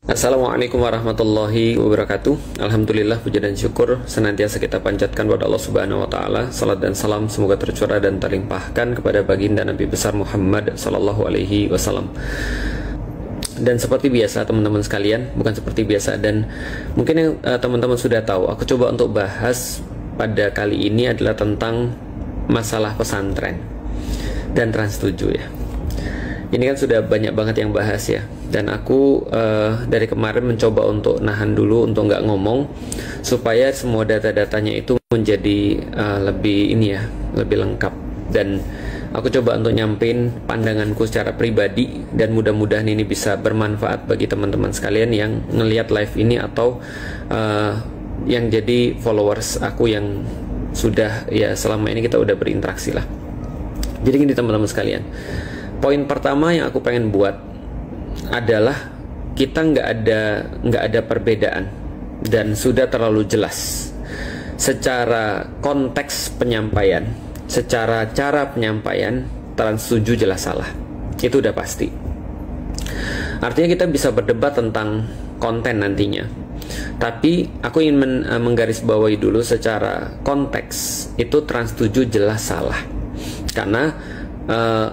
Assalamualaikum warahmatullahi wabarakatuh. Alhamdulillah, puja dan syukur senantiasa kita panjatkan kepada Allah Subhanahu wa taala. Salat dan salam semoga tercurah dan terlimpahkan kepada baginda Nabi besar Muhammad sallallahu alaihi wasallam. Dan seperti biasa teman-teman sekalian, bukan seperti biasa dan mungkin yang teman-teman sudah tahu, aku coba untuk bahas pada kali ini adalah tentang masalah pesantren dan Trans 7 ya. Ini kan sudah banyak banget yang bahas ya. Dan aku dari kemarin mencoba untuk nahan dulu untuk nggak ngomong supaya semua data-datanya itu menjadi lebih ini ya, lebih lengkap. Dan aku coba untuk nyampein pandanganku secara pribadi dan mudah-mudahan ini bisa bermanfaat bagi teman-teman sekalian yang ngelihat live ini atau yang jadi followers aku yang sudah ya selama ini kita udah berinteraksi lah. Jadi gini teman-teman sekalian. Poin pertama yang aku pengen buat adalah kita nggak ada perbedaan dan sudah terlalu jelas secara konteks penyampaian, secara cara penyampaian Trans 7 jelas salah, itu udah pasti. Artinya kita bisa berdebat tentang konten nantinya, tapi aku ingin menggarisbawahi dulu secara konteks itu Trans 7 jelas salah karena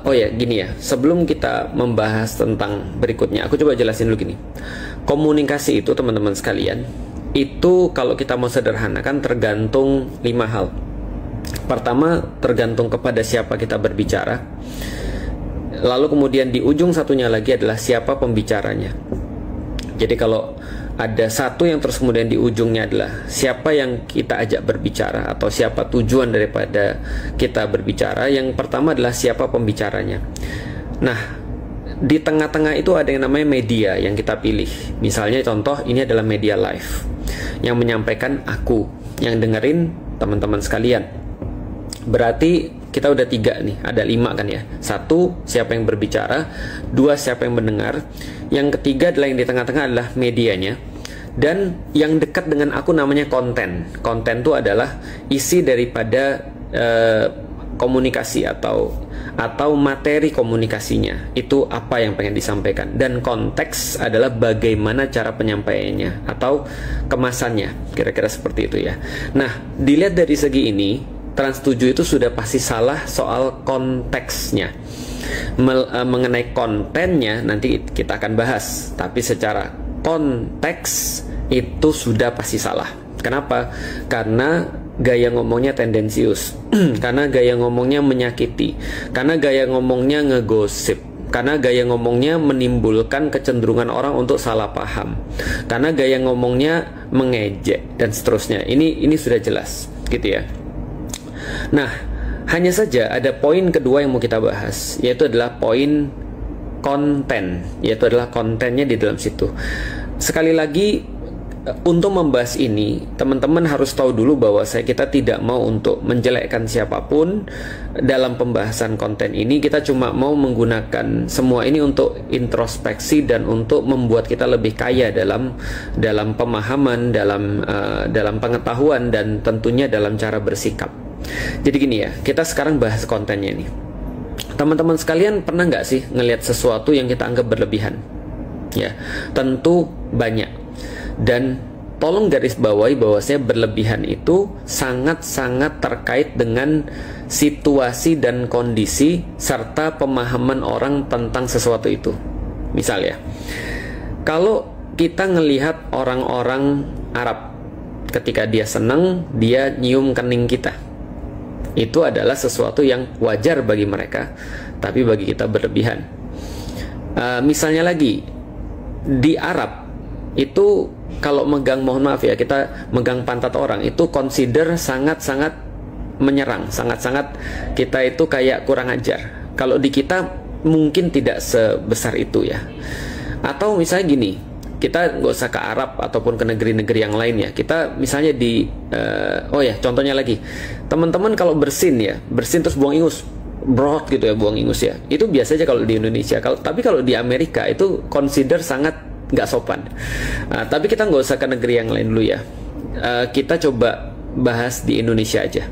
oh ya gini ya, sebelum kita membahas tentang berikutnya aku coba jelasin dulu gini. Komunikasi itu teman-teman sekalian, itu kalau kita mau sederhanakan tergantung 5 hal. Pertama, tergantung kepada siapa kita berbicara. Lalu kemudian di ujung satunya lagi adalah siapa pembicaranya. Jadi kalau ada satu yang terus kemudian di ujungnya adalah siapa yang kita ajak berbicara atau siapa tujuan daripada kita berbicara. Yang pertama adalah siapa pembicaranya. Nah, di tengah-tengah itu ada yang namanya media yang kita pilih. Misalnya contoh ini adalah media live yang menyampaikan aku, yang dengerin teman-teman sekalian. Berarti kita udah 3 nih, ada 5 kan ya. 1, siapa yang berbicara. 2, siapa yang mendengar. Yang ketiga adalah yang di tengah-tengah adalah medianya. Dan yang dekat dengan aku namanya konten. Konten itu adalah isi daripada komunikasi atau materi komunikasinya. Itu apa yang pengen disampaikan. Dan konteks adalah bagaimana cara penyampaiannya atau kemasannya. Kira-kira seperti itu ya. Nah, dilihat dari segi ini, Trans 7 itu sudah pasti salah soal konteksnya. Mengenai kontennya nanti kita akan bahas, tapi secara konteks itu sudah pasti salah. Kenapa? Karena gaya ngomongnya tendensius, karena gaya ngomongnya menyakiti, karena gaya ngomongnya ngegosip, karena gaya ngomongnya menimbulkan kecenderungan orang untuk salah paham, karena gaya ngomongnya mengejek dan seterusnya. Ini sudah jelas gitu ya. Nah, hanya saja ada poin kedua yang mau kita bahas, yaitu adalah poin konten, yaitu adalah kontennya di dalam situ. Sekali lagi, untuk membahas ini, teman-teman harus tahu dulu bahwa kita tidak mau untuk menjelekkan siapapun dalam pembahasan konten ini. Kita cuma mau menggunakan semua ini untuk introspeksi dan untuk membuat kita lebih kaya dalam pemahaman, dalam pengetahuan dan tentunya dalam cara bersikap. Jadi gini ya, kita sekarang bahas kontennya nih. Teman-teman sekalian pernah nggak sih ngelihat sesuatu yang kita anggap berlebihan? Ya, tentu banyak. Dan tolong garis bawahi bahwasanya berlebihan itu sangat-sangat terkait dengan situasi dan kondisi serta pemahaman orang tentang sesuatu itu. Misal ya, kalau kita ngelihat orang-orang Arab, ketika dia senang, dia nyium kening kita. Itu adalah sesuatu yang wajar bagi mereka, tapi bagi kita berlebihan. Misalnya lagi, di Arab itu kalau megang, mohon maaf ya, kita megang pantat orang itu consider sangat-sangat menyerang, sangat-sangat kita itu kayak kurang ajar. Kalau di kita mungkin tidak sebesar itu ya. Atau misalnya gini, kita nggak usah ke Arab ataupun ke negeri-negeri yang lain ya. Kita misalnya di oh ya, contohnya lagi, teman-teman kalau bersin ya, bersin terus buang ingus, brot gitu ya, buang ingus ya. Itu biasa aja kalau di Indonesia. Tapi kalau di Amerika itu consider sangat nggak sopan. Tapi kita nggak usah ke negeri yang lain dulu ya. Kita coba bahas di Indonesia aja.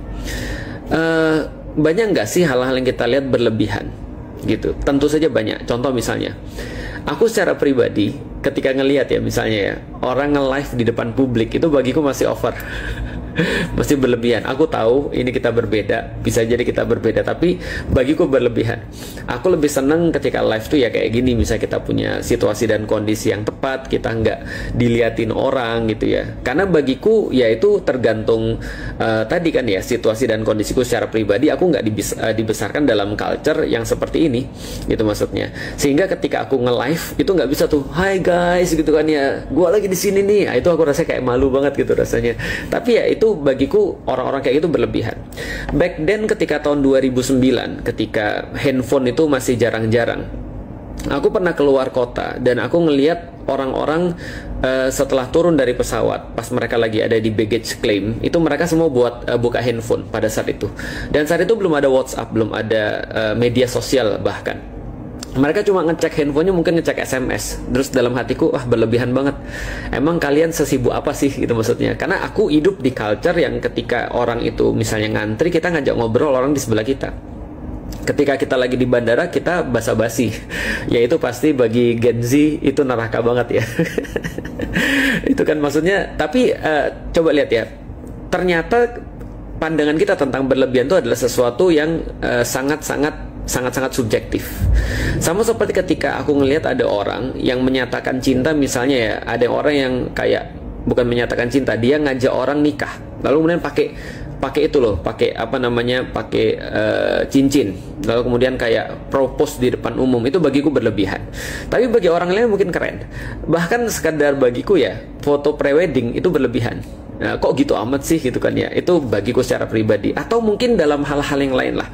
Banyak nggak sih hal-hal yang kita lihat berlebihan gitu? Tentu saja banyak. Contoh misalnya, aku secara pribadi ketika ngelihat ya misalnya ya orang nge-live di depan publik itu bagiku masih over. Masih berlebihan. Aku tahu ini kita berbeda, bisa jadi kita berbeda, tapi bagiku berlebihan. Aku lebih seneng ketika live tuh ya kayak gini, misalnya kita punya situasi dan kondisi yang tepat, kita nggak diliatin orang gitu ya. Karena bagiku ya itu tergantung tadi kan ya, situasi dan kondisiku secara pribadi. Aku nggak dibesarkan dalam culture yang seperti ini gitu maksudnya. Sehingga ketika aku nge-live itu nggak bisa tuh, "Hai guys," gitu kan ya, "gua lagi di sini nih." Nah, itu aku rasa kayak malu banget gitu rasanya. Tapi ya itu bagiku orang-orang kayak gitu berlebihan. Back then ketika tahun 2009 ketika handphone itu masih jarang-jarang, aku pernah keluar kota dan aku ngelihat orang-orang setelah turun dari pesawat pas mereka lagi ada di baggage claim itu mereka semua buka handphone pada saat itu. Dan saat itu belum ada WhatsApp, belum ada media sosial bahkan. Mereka cuma ngecek handphonenya, mungkin ngecek SMS. Terus dalam hatiku, wah berlebihan banget. Emang kalian sesibuk apa sih gitu maksudnya? Karena aku hidup di culture yang ketika orang itu misalnya ngantri, kita ngajak ngobrol orang di sebelah kita. Ketika kita lagi di bandara, kita basa-basi. Ya itu pasti bagi Gen Z itu neraka banget ya. Itu kan maksudnya. Tapi coba lihat ya. Ternyata pandangan kita tentang berlebihan itu adalah sesuatu yang sangat-sangat subjektif. Sama seperti ketika aku ngelihat ada orang yang menyatakan cinta, misalnya ya, ada orang yang kayak bukan menyatakan cinta, dia ngajak orang nikah, lalu kemudian pakai itu loh, pakai apa namanya, pakai cincin, lalu kemudian kayak propose di depan umum. Itu bagiku berlebihan. Tapi bagi orang lain mungkin keren. Bahkan sekadar bagiku ya, foto prewedding itu berlebihan. Nah, kok gitu amat sih gitu kan ya. Itu bagiku secara pribadi. Atau mungkin dalam hal-hal yang lain lah.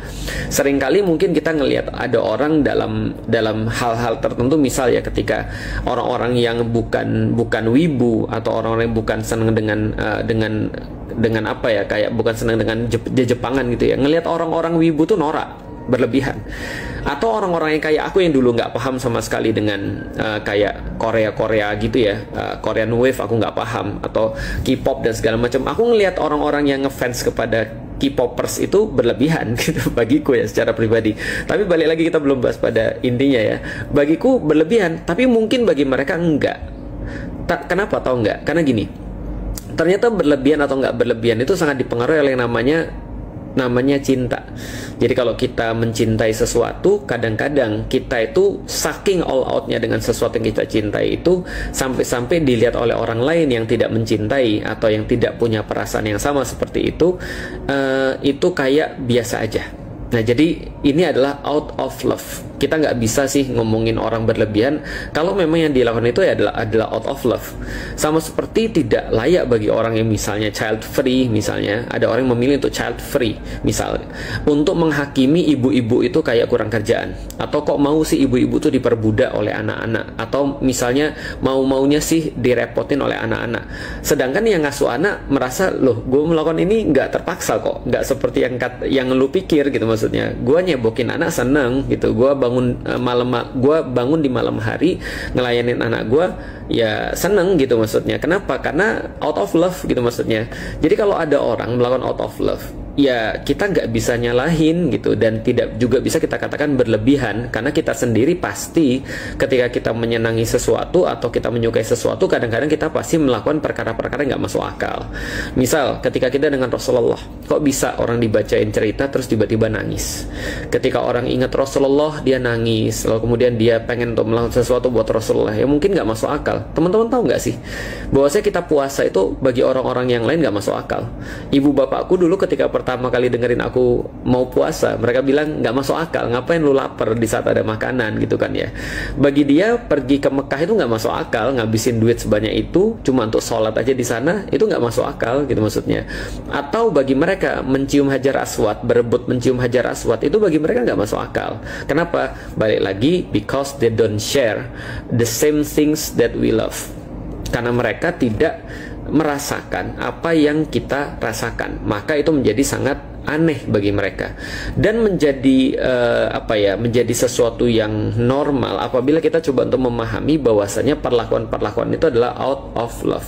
Seringkali mungkin kita ngelihat ada orang dalam hal-hal tertentu, misal ya ketika orang-orang yang bukan wibu atau orang-orang yang bukan senang dengan apa ya, kayak bukan senang dengan Jepangan gitu ya. Ngelihat orang-orang wibu tuh norak, berlebihan. Atau orang-orang yang kayak aku yang dulu nggak paham sama sekali dengan kayak Korea gitu ya, Korean Wave aku nggak paham, atau K-pop dan segala macam. Aku ngelihat orang-orang yang ngefans kepada K-popers itu berlebihan gitu bagiku ya secara pribadi. Tapi balik lagi, kita belum bahas pada intinya ya. Bagiku berlebihan, tapi mungkin bagi mereka enggak. Kenapa tahu enggak? Karena gini, ternyata berlebihan atau enggak berlebihan itu sangat dipengaruhi oleh yang namanya cinta. Jadi kalau kita mencintai sesuatu, kadang-kadang kita itu saking all outnya dengan sesuatu yang kita cintai itu, sampai-sampai dilihat oleh orang lain yang tidak mencintai atau yang tidak punya perasaan yang sama seperti itu kayak biasa aja. Nah, jadi ini adalah out of love. Kita nggak bisa sih ngomongin orang berlebihan kalau memang yang dilakukan itu adalah out of love. Sama seperti tidak layak bagi orang yang misalnya child free, misalnya ada orang yang memilih untuk child free misalnya, untuk menghakimi ibu-ibu itu kayak kurang kerjaan, atau kok mau sih ibu-ibu tuh diperbudak oleh anak-anak, atau misalnya mau-maunya sih direpotin oleh anak-anak. Sedangkan yang ngasuh anak merasa, loh gue melakukan ini nggak terpaksa kok, nggak seperti yang lu pikir gitu maksudnya. Gue nyebokin anak seneng gitu, gue bangun di malam hari ngelayanin anak gue ya seneng gitu maksudnya. Kenapa? Karena out of love gitu maksudnya. Jadi kalau ada orang melakukan out of love, ya kita nggak bisa nyalahin gitu, dan tidak juga bisa kita katakan berlebihan, karena kita sendiri pasti ketika kita menyenangi sesuatu atau kita menyukai sesuatu, kadang-kadang kita pasti melakukan perkara-perkara yang nggak masuk akal. Misal ketika kita dengan Rasulullah, kok bisa orang dibacain cerita terus tiba-tiba nangis? Ketika orang ingat Rasulullah dia nangis, lalu kemudian dia pengen untuk melakukan sesuatu buat Rasulullah, ya mungkin nggak masuk akal. Teman-teman tahu nggak sih bahwasanya kita puasa itu bagi orang-orang yang lain nggak masuk akal. Ibu bapakku dulu ketika pertama kali dengerin aku mau puasa, mereka bilang nggak masuk akal, ngapain lu lapar di saat ada makanan gitu kan ya. Bagi dia pergi ke Mekah itu nggak masuk akal, ngabisin duit sebanyak itu cuma untuk sholat aja di sana, itu nggak masuk akal gitu maksudnya. Atau bagi mereka mencium hajar aswad, berebut mencium hajar aswad, itu bagi mereka nggak masuk akal. Kenapa? Balik lagi, because they don't share the same things that we love. Karena mereka tidak merasakan apa yang kita rasakan, maka itu menjadi sangat aneh bagi mereka, dan menjadi menjadi sesuatu yang normal apabila kita coba untuk memahami bahwasanya perlakuan-perlakuan itu adalah out of love,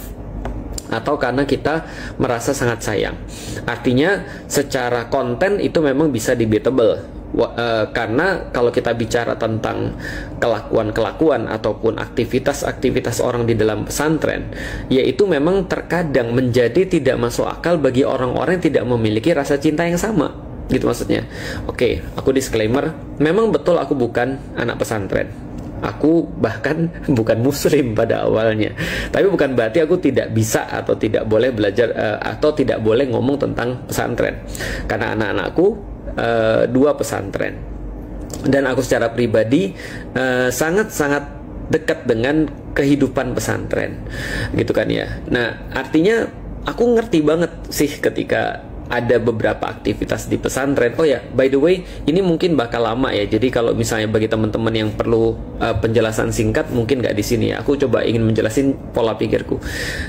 atau karena kita merasa sangat sayang. Artinya secara konten itu memang bisa debatable, Karena kalau kita bicara tentang kelakuan-kelakuan ataupun aktivitas-aktivitas orang di dalam pesantren, yaitu memang terkadang menjadi tidak masuk akal bagi orang-orang yang tidak memiliki rasa cinta yang sama, gitu maksudnya. Oke, aku disclaimer, memang betul aku bukan anak pesantren. Aku bahkan bukan muslim pada awalnya. Tapi bukan berarti aku tidak bisa atau tidak boleh belajar atau tidak boleh ngomong tentang pesantren. Karena anak-anakku dua pesantren, dan aku secara pribadi sangat-sangat dekat dengan kehidupan pesantren, gitu kan ya. Nah, artinya aku ngerti banget sih ketika ada beberapa aktivitas di pesantren. Oh ya, by the way, ini mungkin bakal lama ya. Jadi kalau misalnya bagi teman-teman yang perlu penjelasan singkat, mungkin nggak di sini ya. Aku coba ingin menjelasin pola pikirku.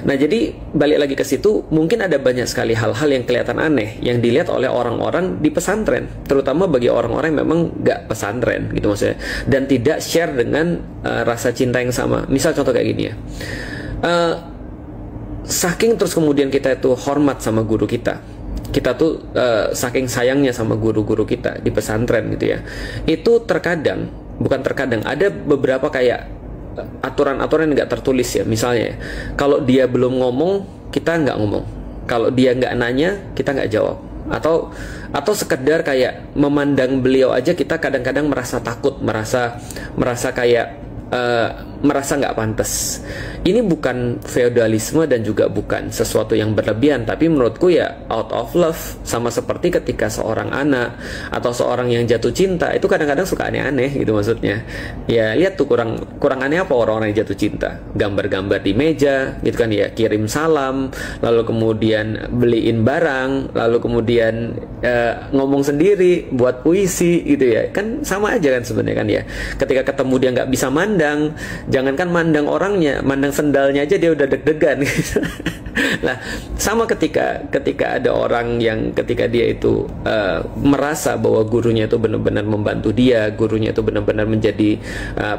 Nah, jadi balik lagi ke situ, mungkin ada banyak sekali hal-hal yang kelihatan aneh yang dilihat oleh orang-orang di pesantren, terutama bagi orang-orang yang memang nggak pesantren, gitu maksudnya, dan tidak share dengan rasa cinta yang sama. Misal contoh kayak gini ya. Saking terus kemudian kita itu hormat sama guru kita. Kita tuh saking sayangnya sama guru-guru kita di pesantren gitu ya. Itu terkadang, bukan terkadang, ada beberapa kayak aturan-aturan yang nggak tertulis ya. Misalnya, kalau dia belum ngomong, kita nggak ngomong. Kalau dia nggak nanya, kita nggak jawab. Atau sekedar kayak memandang beliau aja kita kadang-kadang merasa takut, merasa kayak merasa nggak pantas. Ini bukan feodalisme dan juga bukan sesuatu yang berlebihan, tapi menurutku ya out of love. Sama seperti ketika seorang anak atau seorang yang jatuh cinta itu kadang-kadang suka aneh-aneh gitu maksudnya. Ya lihat tuh, kurang aneh apa orang-orang yang jatuh cinta? Gambar-gambar di meja gitu kan ya, kirim salam, lalu kemudian beliin barang, lalu kemudian ngomong sendiri, buat puisi gitu ya. Kan sama aja kan sebenarnya kan ya. Ketika ketemu dia nggak bisa mandang, jangankan mandang orangnya, mandang sendalnya aja dia udah deg-degan. Nah, sama ketika ada orang yang ketika dia itu merasa bahwa gurunya itu benar-benar membantu dia, gurunya itu benar-benar menjadi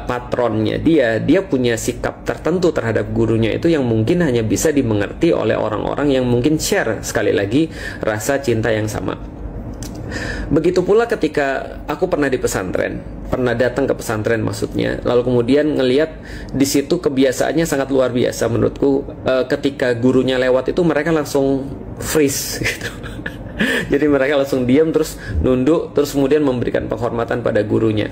patronnya dia punya sikap tertentu terhadap gurunya itu yang mungkin hanya bisa dimengerti oleh orang-orang yang mungkin share sekali lagi rasa cinta yang sama. Begitu pula ketika aku pernah di pesantren, pernah datang ke pesantren maksudnya, lalu kemudian ngelihat di situ kebiasaannya sangat luar biasa menurutku. Ketika gurunya lewat itu mereka langsung freeze gitu. Jadi mereka langsung diam, terus nunduk, terus kemudian memberikan penghormatan pada gurunya.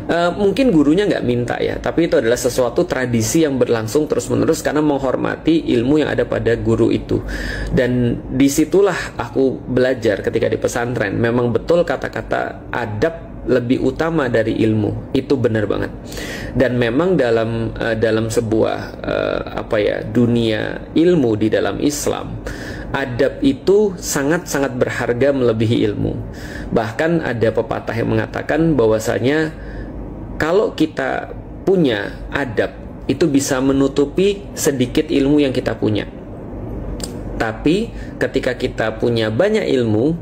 Mungkin gurunya nggak minta ya, tapi itu adalah sesuatu tradisi yang berlangsung terus-menerus karena menghormati ilmu yang ada pada guru itu. Dan disitulah aku belajar ketika di pesantren. Memang betul kata-kata adab lebih utama dari ilmu, itu benar banget. Dan memang dalam sebuah dunia ilmu di dalam Islam, adab itu sangat-sangat berharga melebihi ilmu. Bahkan ada pepatah yang mengatakan bahwasanya kalau kita punya adab, itu bisa menutupi sedikit ilmu yang kita punya. Tapi ketika kita punya banyak ilmu,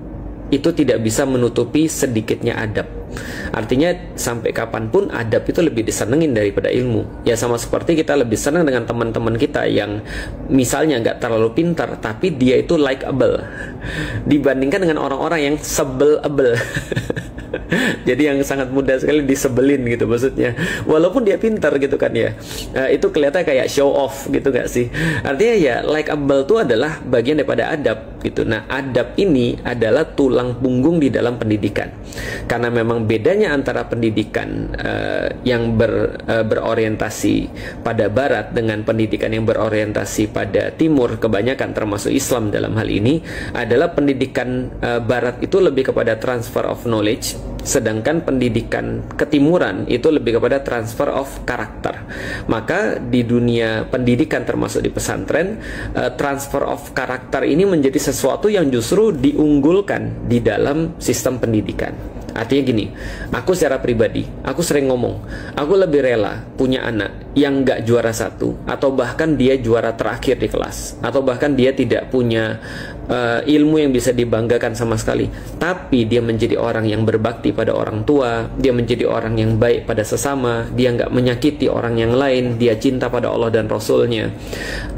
itu tidak bisa menutupi sedikitnya adab. Artinya sampai kapanpun adab itu lebih disenengin daripada ilmu. Ya sama seperti kita lebih senang dengan teman-teman kita yang misalnya nggak terlalu pintar, tapi dia itu likeable dibandingkan dengan orang-orang yang sebelable. Jadi yang sangat mudah sekali disebelin gitu maksudnya, walaupun dia pintar gitu kan ya. Itu kelihatan kayak show off gitu gak sih? Artinya ya likeable itu adalah bagian daripada adab gitu. Nah, adab ini adalah tulang punggung di dalam pendidikan. Karena memang bedanya antara pendidikan yang berorientasi pada barat dengan pendidikan yang berorientasi pada timur, kebanyakan termasuk Islam dalam hal ini, adalah pendidikan barat itu lebih kepada transfer of knowledge, sedangkan pendidikan ketimuran itu lebih kepada transfer of karakter. Maka di dunia pendidikan termasuk di pesantren, transfer of karakter ini menjadi sesuatu yang justru diunggulkan di dalam sistem pendidikan. Artinya gini, aku secara pribadi, aku sering ngomong, aku lebih rela punya anak yang nggak juara satu, atau bahkan dia juara terakhir di kelas, atau bahkan dia tidak punya ilmu yang bisa dibanggakan sama sekali, tapi dia menjadi orang yang berbakti pada orang tua, dia menjadi orang yang baik pada sesama, dia nggak menyakiti orang yang lain, dia cinta pada Allah dan Rasulnya,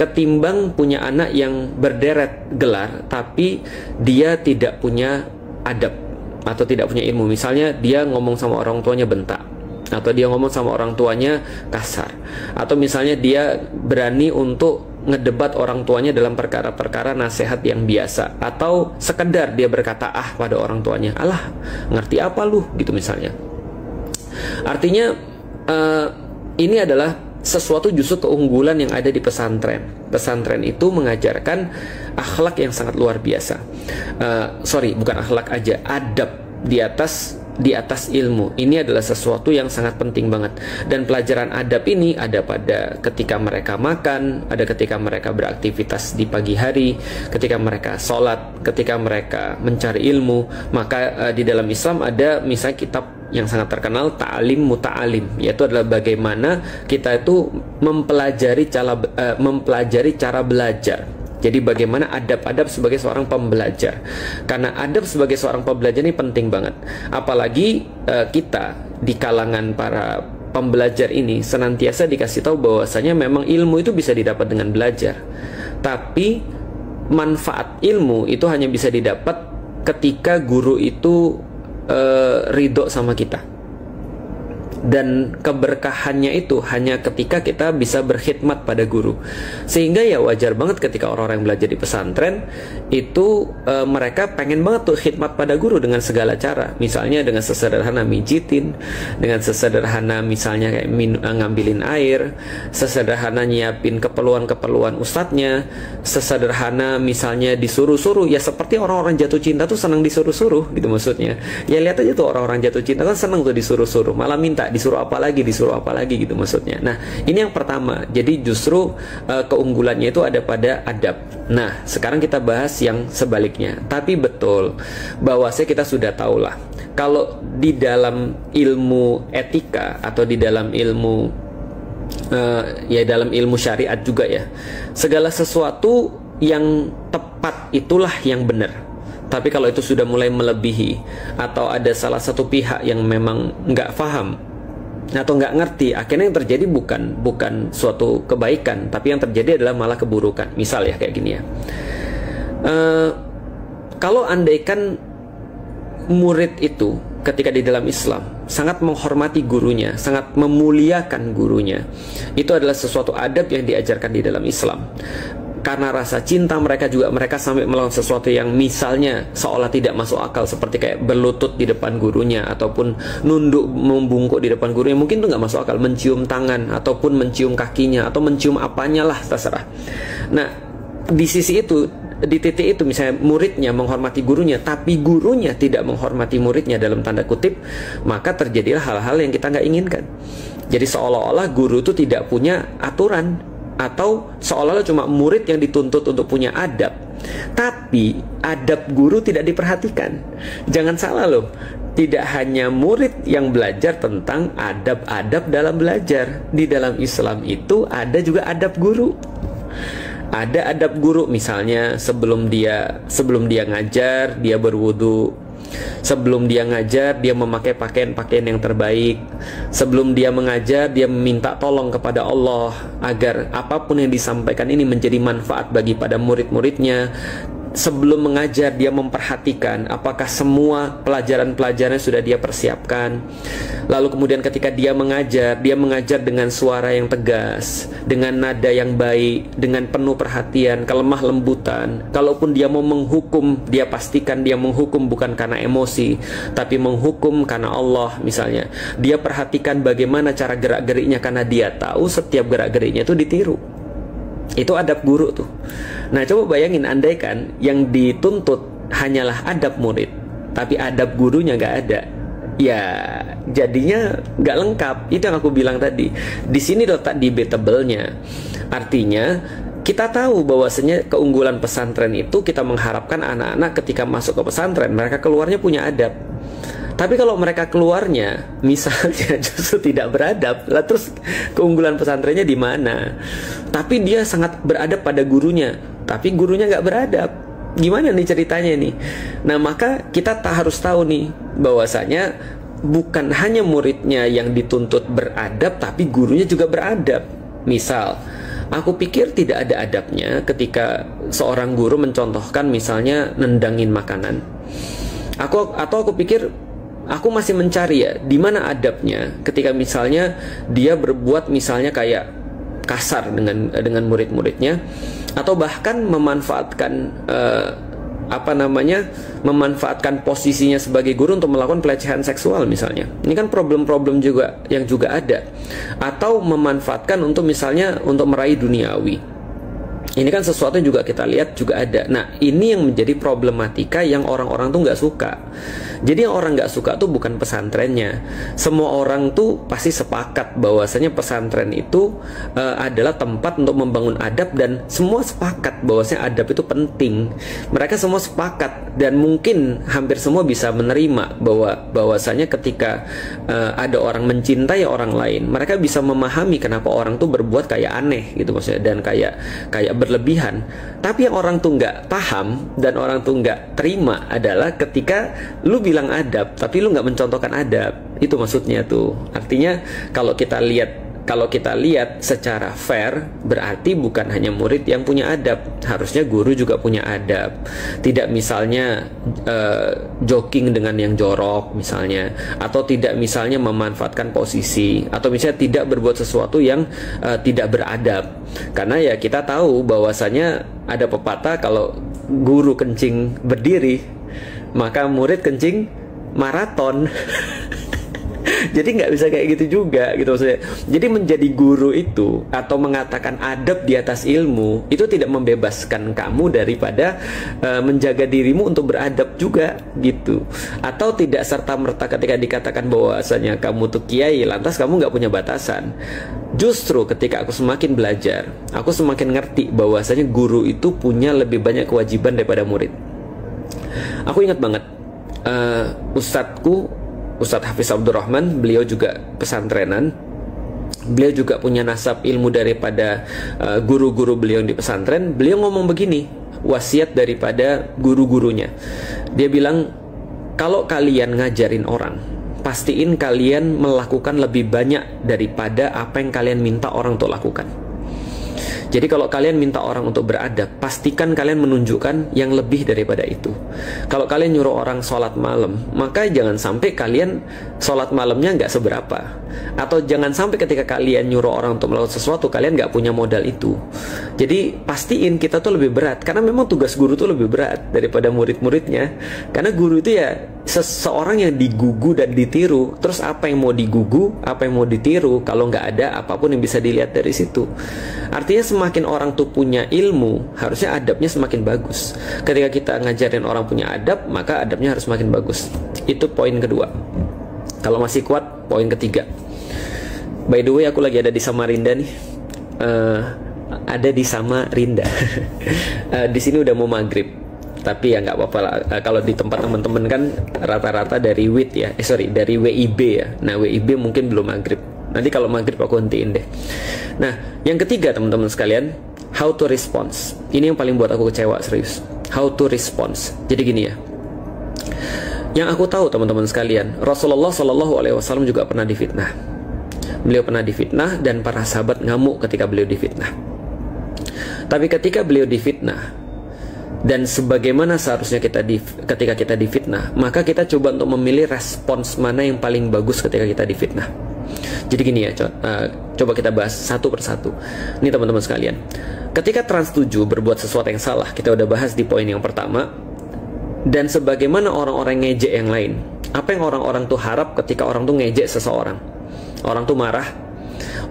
ketimbang punya anak yang berderet gelar, tapi dia tidak punya adab. atau tidak punya ilmu. Misalnya dia ngomong sama orang tuanya bentak, atau dia ngomong sama orang tuanya kasar, atau misalnya dia berani untuk ngedebat orang tuanya dalam perkara-perkara nasihat yang biasa, atau sekedar dia berkata pada orang tuanya, alah ngerti apa lu, gitu misalnya. Artinya ini adalah sesuatu justru keunggulan yang ada di pesantren. Pesantren itu mengajarkan akhlak yang sangat luar biasa. Bukan akhlak aja, adab di atas ilmu. Ini adalah sesuatu yang sangat penting banget. Dan pelajaran adab ini ada pada ketika mereka makan, ada ketika mereka beraktivitas di pagi hari, ketika mereka sholat, ketika mereka mencari ilmu. Maka di dalam Islam ada misalnya kitab yang sangat terkenal, Ta'alim Muta'alim, yaitu adalah bagaimana kita itu mempelajari cara belajar. Jadi bagaimana adab-adab sebagai seorang pembelajar. Karena adab sebagai seorang pembelajar ini penting banget. Apalagi kita di kalangan para pembelajar ini senantiasa dikasih tahu bahwasanya memang ilmu itu bisa didapat dengan belajar. Tapi manfaat ilmu itu hanya bisa didapat ketika guru itu ridho sama kita. Dan keberkahannya itu hanya ketika kita bisa berkhidmat pada guru. Sehingga ya wajar banget ketika orang-orang yang belajar di pesantren itu mereka pengen banget tuh khidmat pada guru dengan segala cara. Misalnya dengan sesederhana mijitin, dengan sesederhana misalnya kayak ngambilin air, sesederhana nyiapin keperluan-keperluan ustadznya, sesederhana misalnya disuruh-suruh. Ya seperti orang-orang jatuh cinta tuh senang disuruh-suruh gitu maksudnya. Ya lihat aja tuh orang-orang jatuh cinta kan senang tuh disuruh-suruh, malah minta disuruh apa lagi gitu maksudnya. Nah ini yang pertama. Jadi justru keunggulannya itu ada pada adab. Nah sekarang kita bahas yang sebaliknya. Tapi betul bahwasanya kita sudah tahu lah, kalau di dalam ilmu etika atau di dalam ilmu dalam ilmu syariat juga ya, segala sesuatu yang tepat itulah yang benar. Tapi kalau itu sudah mulai melebihi, atau ada salah satu pihak yang memang nggak paham atau nggak ngerti, akhirnya yang terjadi bukan suatu kebaikan, tapi yang terjadi adalah malah keburukan. Misal ya kayak gini ya, kalau andaikan murid itu ketika di dalam Islam sangat menghormati gurunya, sangat memuliakan gurunya, itu adalah sesuatu adab yang diajarkan di dalam Islam. Karena rasa cinta mereka juga, mereka sampai melakukan sesuatu yang misalnya seolah tidak masuk akal, seperti kayak berlutut di depan gurunya, ataupun nunduk membungkuk di depan gurunya. Mungkin itu nggak masuk akal, mencium tangan, ataupun mencium kakinya, atau mencium apanya lah, terserah. Nah, di sisi itu, di titik itu misalnya muridnya menghormati gurunya, tapi gurunya tidak menghormati muridnya dalam tanda kutip, maka terjadilah hal-hal yang kita nggak inginkan. Jadi seolah-olah guru itu tidak punya aturan, atau seolah-olah cuma murid yang dituntut untuk punya adab, tapi adab guru tidak diperhatikan. Jangan salah loh, tidak hanya murid yang belajar tentang adab-adab dalam belajar. Di dalam Islam itu ada juga adab guru. Ada adab guru, misalnya sebelum dia ngajar dia berwudu. Sebelum dia ngajar, dia memakai pakaian-pakaian yang terbaik. Sebelum dia mengajar, dia meminta tolong kepada Allah agar apapun yang disampaikan ini menjadi manfaat bagi pada murid-muridnya. Sebelum mengajar, dia memperhatikan apakah semua pelajaran-pelajaran sudah dia persiapkan. Lalu kemudian ketika dia mengajar dengan suara yang tegas, dengan nada yang baik, dengan penuh perhatian, kelemah lembutan. Kalaupun dia mau menghukum, dia pastikan dia menghukum bukan karena emosi, tapi menghukum karena Allah misalnya. Dia perhatikan bagaimana cara gerak-geriknya, karena dia tahu setiap gerak-geriknya itu ditiru. Itu adab guru tuh. Nah coba bayangin, andaikan yang dituntut hanyalah adab murid, tapi adab gurunya nggak ada, ya jadinya nggak lengkap. Itu yang aku bilang tadi. Di sini letak debatable-nya. Artinya kita tahu bahwasanya keunggulan pesantren itu, kita mengharapkan anak-anak ketika masuk ke pesantren mereka keluarnya punya adab. Tapi kalau mereka keluarnya misalnya justru tidak beradab, lah terus keunggulan pesantrennya di mana? Tapi dia sangat beradab pada gurunya, tapi gurunya nggak beradab. Gimana nih ceritanya nih? Nah maka kita harus tahu nih bahwasanya bukan hanya muridnya yang dituntut beradab, tapi gurunya juga beradab. Misal, aku pikir tidak ada adabnya ketika seorang guru mencontohkan misalnya nendangin makanan, Aku pikir aku masih mencari ya, di mana adabnya ketika misalnya dia berbuat misalnya kayak kasar dengan murid-muridnya, atau bahkan memanfaatkan memanfaatkan posisinya sebagai guru untuk melakukan pelecehan seksual misalnya. Ini kan problem-problem juga yang juga ada. Atau memanfaatkan untuk misalnya untuk meraih duniawi. Ini kan sesuatu yang juga kita lihat juga ada. Nah, ini yang menjadi problematika yang orang-orang tuh nggak suka. Jadi yang orang nggak suka tuh bukan pesantrennya. Semua orang tuh pasti sepakat bahwasanya pesantren itu adalah tempat untuk membangun adab, dan semua sepakat bahwasanya adab itu penting. Mereka semua sepakat, dan mungkin hampir semua bisa menerima bahwasanya ketika ada orang mencintai orang lain, mereka bisa memahami kenapa orang tuh berbuat kayak aneh gitu maksudnya, dan kayak berlebihan. Tapi yang orang tuh nggak paham dan orang tuh nggak terima adalah ketika lu bilang adab tapi lu nggak mencontohkan adab. Itu maksudnya tuh. Artinya kalau kita lihat secara fair, berarti bukan hanya murid yang punya adab, harusnya guru juga punya adab. Tidak misalnya joking dengan yang jorok misalnya, atau tidak misalnya memanfaatkan posisi, atau misalnya tidak berbuat sesuatu yang tidak beradab. Karena ya kita tahu bahwasanya ada pepatah, kalau guru kencing berdiri, maka murid kencing maraton. Jadi nggak bisa kayak gitu juga gitu maksudnya. Jadi menjadi guru itu atau mengatakan adab di atas ilmu itu tidak membebaskan kamu daripada menjaga dirimu untuk beradab juga gitu. Atau tidak serta-merta ketika dikatakan bahwasanya kamu tuh kiai lantas kamu nggak punya batasan. Justru ketika aku semakin belajar, aku semakin ngerti bahwasanya guru itu punya lebih banyak kewajiban daripada murid. Aku ingat banget Ustadz Hafiz Abdurrahman, beliau juga pesantrenan. Beliau juga punya nasab ilmu daripada guru-guru beliau di pesantren. Beliau ngomong begini, wasiat daripada guru-gurunya. Dia bilang, kalau kalian ngajarin orang, pastiin kalian melakukan lebih banyak daripada apa yang kalian minta orang untuk lakukan. Jadi kalau kalian minta orang untuk beradab, pastikan kalian menunjukkan yang lebih daripada itu. Kalau kalian nyuruh orang sholat malam, maka jangan sampai kalian sholat malamnya nggak seberapa. Atau jangan sampai ketika kalian nyuruh orang untuk melakukan sesuatu, kalian nggak punya modal itu. Jadi pastiin kita tuh lebih berat, karena memang tugas guru tuh lebih berat daripada murid-muridnya. Karena guru itu ya seseorang yang digugu dan ditiru. Terus apa yang mau digugu, apa yang mau ditiru, kalau nggak ada apapun yang bisa dilihat dari situ. Artinya semakin orang tuh punya ilmu, harusnya adabnya semakin bagus. Ketika kita ngajarin orang punya adab, maka adabnya harus semakin bagus. Itu poin kedua. Kalau masih kuat, poin ketiga. By the way, aku lagi ada di Samarinda nih. Ada di Samarinda. Di sini udah mau maghrib. Tapi ya nggak apa-apa lah. Kalau di tempat teman-teman kan rata-rata dari WIB ya. Dari WIB ya. Nah, WIB mungkin belum maghrib. Nanti kalau maghrib aku hentiin deh. Nah, yang ketiga teman-teman sekalian, how to response. Ini yang paling buat aku kecewa, serius. How to response. Jadi gini ya. Yang aku tahu teman-teman sekalian, Rasulullah SAW juga pernah difitnah. Beliau pernah difitnah dan para sahabat ngamuk ketika beliau difitnah. Tapi ketika beliau difitnah, dan sebagaimana seharusnya ketika kita difitnah, maka kita coba untuk memilih respons mana yang paling bagus ketika kita difitnah. Jadi gini ya, coba kita bahas satu persatu. Ini teman-teman sekalian, ketika Trans 7 berbuat sesuatu yang salah, kita udah bahas di poin yang pertama. Dan sebagaimana orang-orang ngejek yang lain, apa yang orang-orang tuh harap ketika orang tuh ngejek seseorang? Orang tuh marah,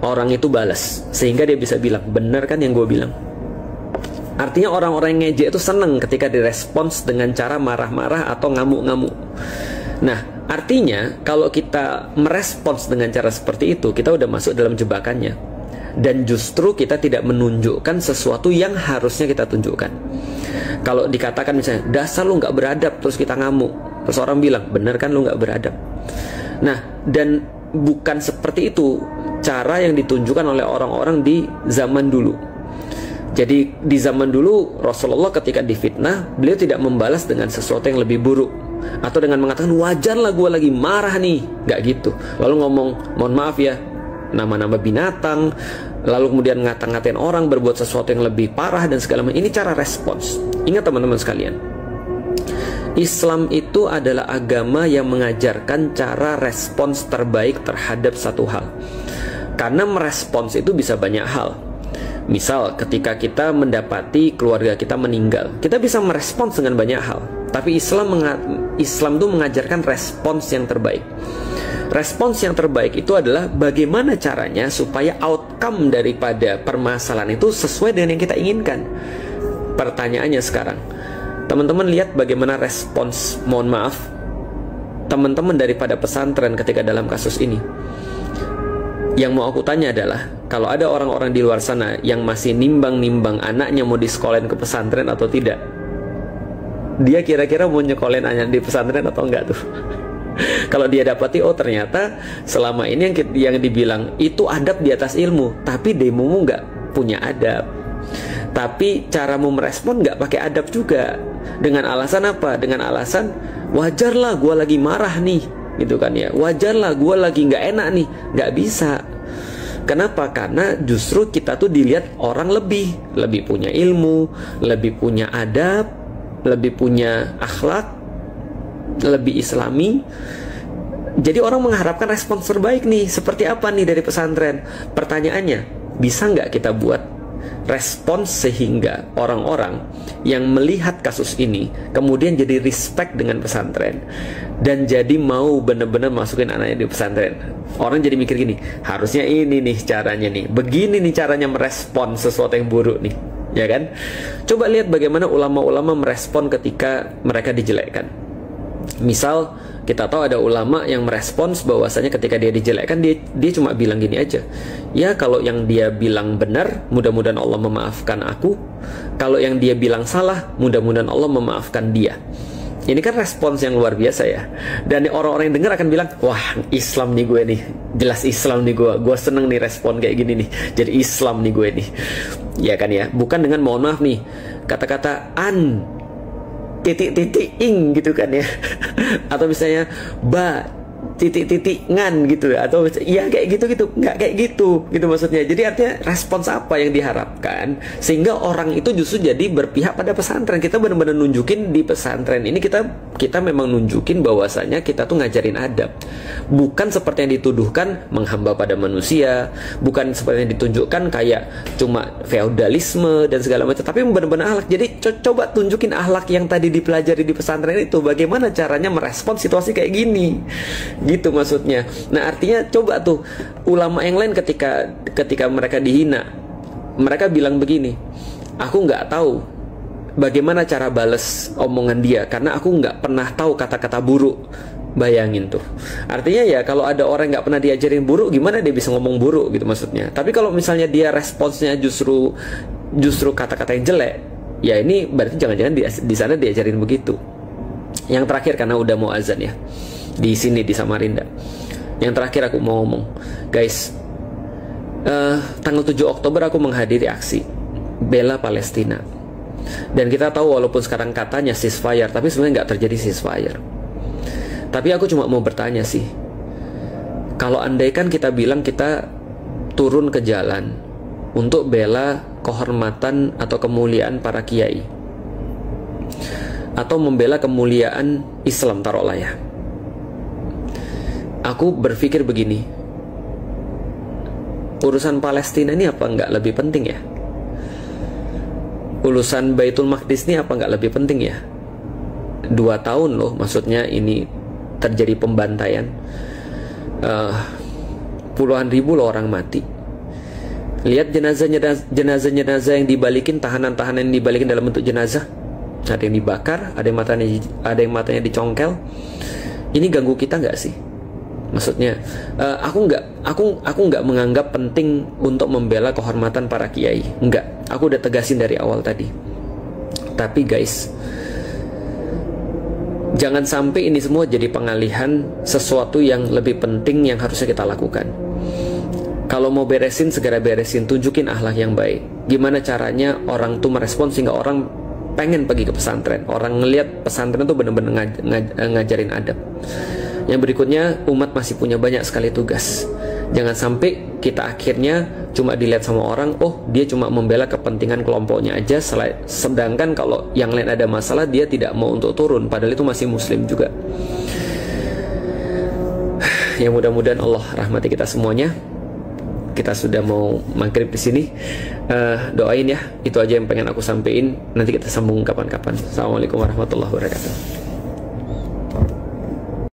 orang itu balas, sehingga dia bisa bilang, bener kan yang gue bilang? Artinya orang-orang yang ngejek itu seneng ketika direspons dengan cara marah-marah atau ngamuk-ngamuk. Nah, artinya kalau kita merespons dengan cara seperti itu, kita udah masuk dalam jebakannya. Dan justru kita tidak menunjukkan sesuatu yang harusnya kita tunjukkan. Kalau dikatakan misalnya, dasar lu gak beradab, terus kita ngamuk, terus orang bilang, bener kan lu gak beradab. Nah, dan bukan seperti itu cara yang ditunjukkan oleh orang-orang di zaman dulu. Jadi di zaman dulu Rasulullah ketika difitnah, beliau tidak membalas dengan sesuatu yang lebih buruk, atau dengan mengatakan wajarlah gue lagi marah nih, gak gitu. Lalu ngomong mohon maaf ya, nama-nama binatang, lalu kemudian ngata-ngatain orang, berbuat sesuatu yang lebih parah dan segala macam. Ini cara respons. Ingat teman-teman sekalian, Islam itu adalah agama yang mengajarkan cara respons terbaik terhadap satu hal. Karena merespons itu bisa banyak hal. Misal ketika kita mendapati keluarga kita meninggal, kita bisa merespons dengan banyak hal. Tapi Islam itu mengajarkan respons yang terbaik. Respons yang terbaik itu adalah bagaimana caranya supaya outcome daripada permasalahan itu sesuai dengan yang kita inginkan. Pertanyaannya sekarang, teman-teman lihat bagaimana respons, mohon maaf, teman-teman daripada pesantren ketika dalam kasus ini. Yang mau aku tanya adalah, kalau ada orang-orang di luar sana yang masih nimbang-nimbang anaknya mau disekolahin ke pesantren atau tidak, dia kira-kira mau nyekolahin anaknya di pesantren atau enggak tuh? Kalau dia dapati, oh ternyata selama ini yang dibilang itu adab di atas ilmu, tapi demomu nggak punya adab. Tapi caramu merespon nggak pakai adab juga. Dengan alasan apa? Dengan alasan wajarlah gue lagi marah nih, gitu kan ya. Wajarlah gue lagi nggak enak nih. Nggak bisa. Kenapa? Karena justru kita tuh dilihat orang lebih punya ilmu, lebih punya adab, lebih punya akhlak, lebih islami. Jadi orang mengharapkan respons terbaik nih. Seperti apa nih dari pesantren? Pertanyaannya, bisa nggak kita buat respons sehingga orang-orang yang melihat kasus ini kemudian jadi respect dengan pesantren dan jadi mau benar-benar masukin anaknya di pesantren? Orang jadi mikir gini, harusnya ini nih caranya nih, begini nih caranya merespons sesuatu yang buruk nih, ya kan? Coba lihat bagaimana ulama-ulama merespon ketika mereka dijelekkan. Misal kita tahu ada ulama yang merespons bahwasanya ketika dia dijelekkan, dia cuma bilang gini aja, ya kalau yang dia bilang benar, mudah-mudahan Allah memaafkan aku. Kalau yang dia bilang salah, mudah-mudahan Allah memaafkan dia. Ini kan respons yang luar biasa ya. Dan orang-orang yang dengar akan bilang, wah Islam nih gue nih, jelas Islam nih gue seneng nih respon kayak gini nih, jadi Islam nih gue nih, ya kan ya. Bukan dengan mohon maaf nih, kata-kata an titik-titik ing gitu kan ya. Atau misalnya ba titik-titik ngan gitu ya, atau iya kayak gitu nggak kayak gitu maksudnya. Jadi artinya respons apa yang diharapkan sehingga orang itu justru jadi berpihak pada pesantren. Kita benar-benar nunjukin di pesantren ini kita memang nunjukin bahwasanya kita tuh ngajarin adab, bukan seperti yang dituduhkan menghamba pada manusia, bukan seperti yang ditunjukkan kayak cuma feodalisme dan segala macam, tapi benar-benar akhlak. Jadi coba tunjukin akhlak yang tadi dipelajari di pesantren itu, bagaimana caranya merespons situasi kayak gini. Gitu maksudnya. Nah artinya coba tuh ulama yang lain ketika mereka dihina, mereka bilang begini, aku nggak tahu bagaimana cara bales omongan dia karena aku nggak pernah tahu kata-kata buruk. Bayangin tuh. Artinya ya kalau ada orang nggak pernah diajarin buruk, gimana dia bisa ngomong buruk gitu maksudnya. Tapi kalau misalnya dia responsnya justru kata-kata yang jelek, ya ini berarti jangan-jangan di sana diajarin begitu. Yang terakhir, karena udah mau azan ya di sini di Samarinda. Yang terakhir aku mau ngomong, guys, tanggal 7 Oktober aku menghadiri aksi bela Palestina. Dan kita tahu walaupun sekarang katanya ceasefire, tapi sebenarnya nggak terjadi ceasefire. Tapi aku cuma mau bertanya sih, kalau andaikan kita bilang kita turun ke jalan untuk bela kehormatan atau kemuliaan para kiai, atau membela kemuliaan Islam taruhlah ya, aku berpikir begini, urusan Palestina ini apa nggak lebih penting ya? Urusan Baitul Maqdis ini apa nggak lebih penting ya? 2 tahun loh, maksudnya ini terjadi pembantaian, puluhan ribu loh orang mati. Lihat jenazah-jenazah yang dibalikin, tahanan-tahanan yang dibalikin dalam bentuk jenazah. Ada yang dibakar, ada yang matanya dicongkel. Ini ganggu kita nggak sih? Maksudnya, aku nggak menganggap penting untuk membela kehormatan para kiai. Enggak, aku udah tegasin dari awal tadi. Tapi guys, jangan sampai ini semua jadi pengalihan sesuatu yang lebih penting yang harusnya kita lakukan. Kalau mau beresin, segera beresin. Tunjukin akhlak yang baik. Gimana caranya orang tuh merespon sehingga orang pengen pergi ke pesantren. Orang ngelihat pesantren tuh benar-benar ngajarin adab. Yang berikutnya, umat masih punya banyak sekali tugas. Jangan sampai kita akhirnya cuma dilihat sama orang, oh dia cuma membela kepentingan kelompoknya aja, sedangkan kalau yang lain ada masalah dia tidak mau untuk turun, padahal itu masih muslim juga. Ya mudah-mudahan Allah rahmati kita semuanya. Kita sudah mau maghrib di sini. Doain ya, itu aja yang pengen aku sampaikan. Nanti kita sambung kapan-kapan. Assalamualaikum warahmatullahi wabarakatuh.